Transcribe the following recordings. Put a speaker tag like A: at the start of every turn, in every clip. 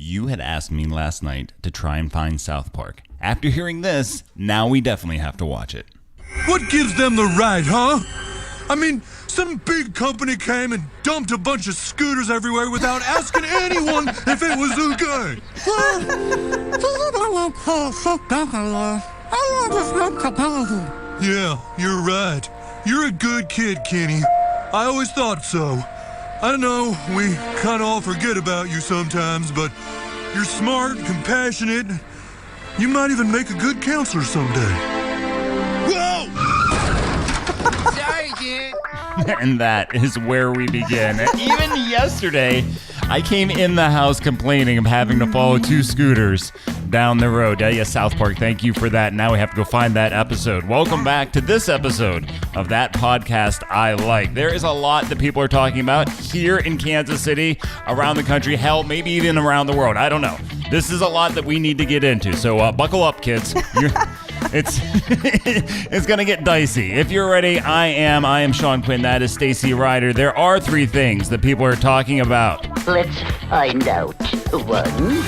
A: You had asked me last night to try and find South Park. After hearing this, now we definitely have to watch it.
B: What gives them the right, huh? I mean, some big company came and dumped a bunch of scooters everywhere without asking anyone if it was okay. Yeah, you're right. You're a good kid, Kenny. I always thought so. I know we kind of all forget about you sometimes, but you're smart, compassionate. You might even make a good counselor someday. Whoa!
C: Sorry, dude.
A: And that is where we begin. Even yesterday, I came in the house complaining of having to follow two scooters down the road. Yes, South Park, thank you for that. Now we have to go find that episode. Welcome back to this episode of That Podcast I Like. There is a lot that people are talking about here in Kansas City, around the country, hell, maybe even around the world. I don't know. This is a lot that we need to get into. So buckle up, kids. It's going to get dicey. If you're ready, I am Sean Quinn. That is Stacy Ryder. There are three things that people are talking about.
D: Let's find out. One.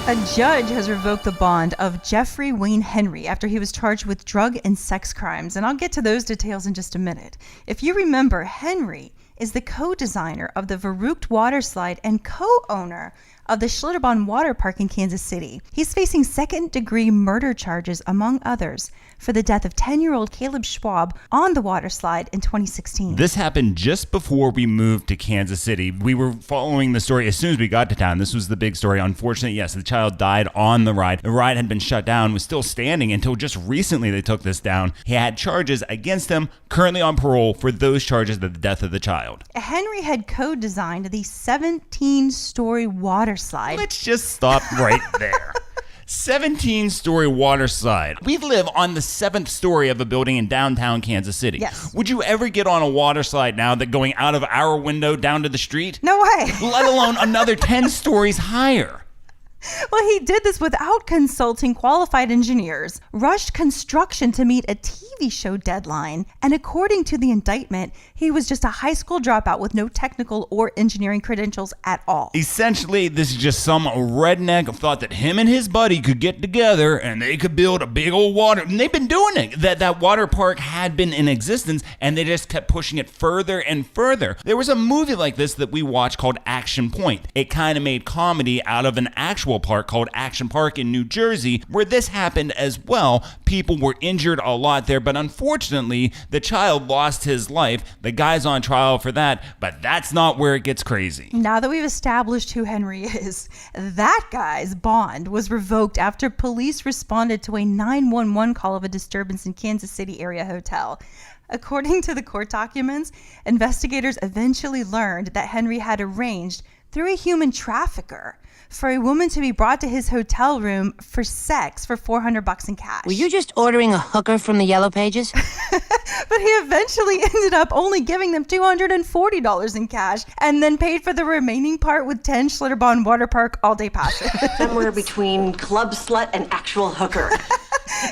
E: A judge has revoked the bond of Jeffrey Wayne Henry after he was charged with drug and sex crimes, and I'll get to those details in just a minute. If you remember, Henry is the co-designer of the Verrückt waterslide and co-owner of the Schlitterbahn water park in Kansas City. He's facing second-degree murder charges, among others, for the death of 10-year-old Caleb Schwab on the waterslide in 2016.
A: This happened just before we moved to Kansas City. We were following the story as soon as we got to town. This was the big story. Unfortunately, yes, the child died on the ride. The ride had been shut down, was still standing until just recently they took this down. He had charges against him, currently on parole for those charges of the death of the child.
E: Henry had co-designed the 17-story water slide.
A: Let's just stop right there. 17-story water slide. We live on the 7th story of a building in downtown Kansas City.
E: Yes.
A: Would you ever get on a water slide now that going out of our window down to the street?
E: No way.
A: Let alone another 10 stories higher.
E: Well, he did this without consulting qualified engineers, rushed construction to meet a TV show deadline, and according to the indictment, he was just a high school dropout with no technical or engineering credentials at all.
A: Essentially, this is just some redneck thought that him and his buddy could get together and they could build a big old water. And they've been doing it. That water park had been in existence and they just kept pushing it further and further. There was a movie like this that we watched called Action Point. It kind of made comedy out of an actual park called Action Park in New Jersey, where this happened as well. People were injured a lot there, but unfortunately, the child lost his life. The guy's on trial for that, but that's not where it gets crazy.
E: Now that we've established who Henry is, that guy's bond was revoked after police responded to a 911 call of a disturbance in Kansas City area hotel. According to the court documents, investigators eventually learned that Henry had arranged through a human trafficker for a woman to be brought to his hotel room for sex for $400 in cash.
D: Were you just ordering a hooker from the Yellow Pages?
E: But he eventually ended up only giving them $240 in cash and then paid for the remaining part with 10 Schlitterbahn water park all-day passes.
F: Somewhere between club slut and actual hooker.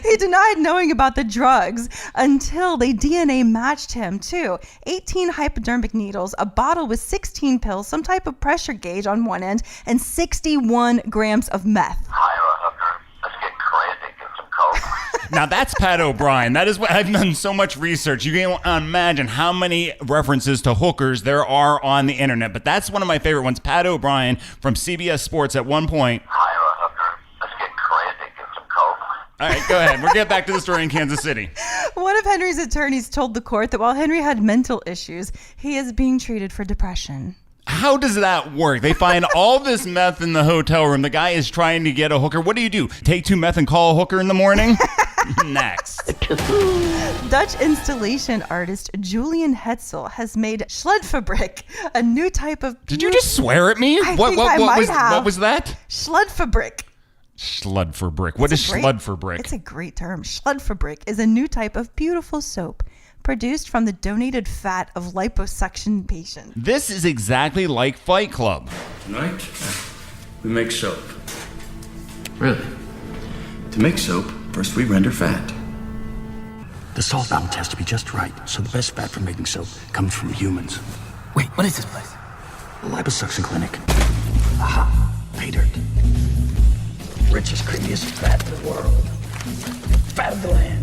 E: He denied knowing about the drugs until they DNA matched him too. 18 hypodermic needles, a bottle with 16 pills, some type of pressure gauge on one end, and 61 grams of meth.
G: Hire a hooker. Let's get crazy, get some coke.
A: Now that's Pat O'Brien. That is what I've done so much research. You can't imagine how many references to hookers there are on the internet, but that's one of my favorite ones. Pat O'Brien from CBS Sports at one point.
G: Hire a hooker. Let's get crazy, get some coke.
A: All right, go ahead. We'll get back to the story in Kansas City.
E: One of Henry's attorneys told the court that while Henry had mental issues, he is being treated for depression.
A: How does that work? They find all this meth in the hotel room. The guy is trying to get a hooker. What do? Take 2 meth and call a hooker in the morning? Next.
E: Dutch installation artist Julian Hetzel has made Schuldfabrik, a new type of...
A: Did you just swear at me? What was that?
E: Schuldfabrik.
A: Schuldfabrik. What is Schuldfabrik?
E: It's a great term. Schuldfabrik is a new type of beautiful soap produced from the donated fat of liposuction patients.
A: This is exactly like Fight Club.
H: Tonight, we make soap. Really? To make soap, first we render fat.
I: The salt balance has to be just right, so the best fat for making soap comes from humans.
C: Wait, what is this place?
I: A liposuction clinic. Aha, pay dirt. richest, creamiest fat in the world. Fat of the land.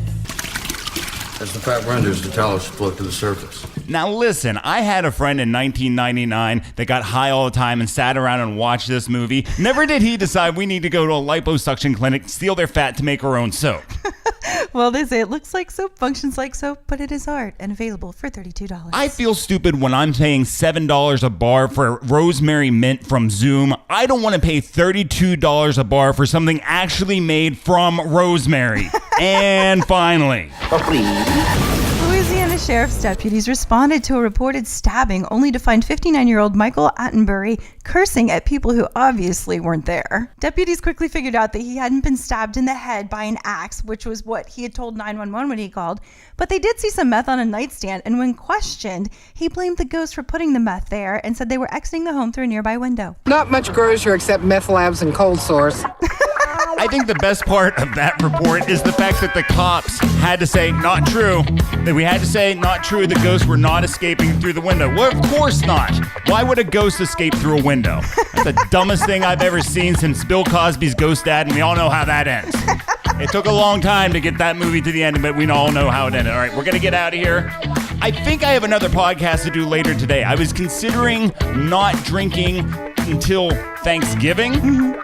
H: As the fat renders, the tallows float to the surface.
A: Now listen, I had a friend in 1999 that got high all the time and sat around and watched this movie. Never did he decide we need to go to a liposuction clinic, steal their fat to make our own soap.
E: Well, they say it looks like soap, functions like soap, but it is art and available for $32.
A: I feel stupid when I'm paying $7 a bar for rosemary mint from Zoom. I don't want to pay $32 a bar for something actually made from rosemary. And finally,
E: Louisiana sheriff's deputies responded to a reported stabbing only to find 59-year-old Michael Attenbury cursing at people who obviously weren't there. Deputies quickly figured out that he hadn't been stabbed in the head by an axe, which was what he had told 911 when he called, but they did see some meth on a nightstand, and when questioned, he blamed the ghost for putting the meth there and said they were exiting the home through a nearby window.
C: Not much grows here except meth labs and cold sores.
A: I think the best part of that report is the fact that the cops had to say, not true. That we had to say, not true, the ghosts were not escaping through the window. Well, of course not. Why would a ghost escape through a window? That's the dumbest thing I've ever seen since Bill Cosby's Ghost Dad, and we all know how that ends. It took a long time to get that movie to the end, but we all know how it ended. All right, we're going to get out of here. I think I have another podcast to do later today. I was considering not drinking until Thanksgiving.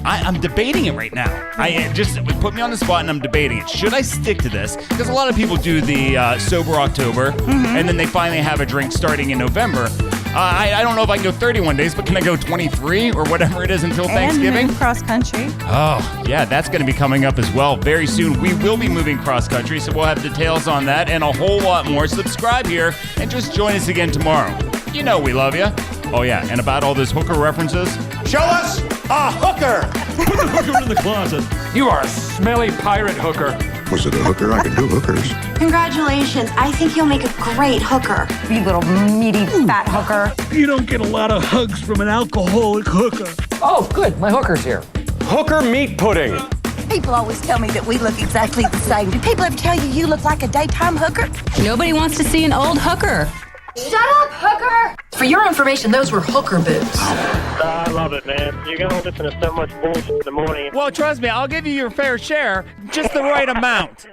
A: I'm debating it right now. It put me on the spot and I'm debating it. Should I stick to this? Because a lot of people do the sober October, and then they finally have a drink starting in November. I don't know if I can go 31 days, but can I go 23 or whatever it is until Thanksgiving?
E: And cross country.
A: Oh, yeah, that's going to be coming up as well very soon. We will be moving cross country, so we'll have details on that and a whole lot more. Subscribe here and just join us again tomorrow. You know we love you. Oh, yeah, and about all those hooker references,
J: show us a hooker!
I: Put the hooker in the closet.
J: You are a smelly pirate hooker.
K: Was it a hooker? I can do hookers.
F: Congratulations. I think you'll make a great hooker.
L: You little meaty fat hooker.
I: You don't get a lot of hugs from an alcoholic hooker.
J: Oh, good. My hooker's here. Hooker meat pudding.
L: People always tell me that we look exactly the same. Do people ever tell you you look like a daytime hooker?
M: Nobody wants to see an old hooker.
F: Shut up, hooker! For your information, those were hooker boobs.
N: I love it, man. You're going to listen to so much bullshit in the morning.
A: Well, trust me, I'll give you your fair share, just the right amount.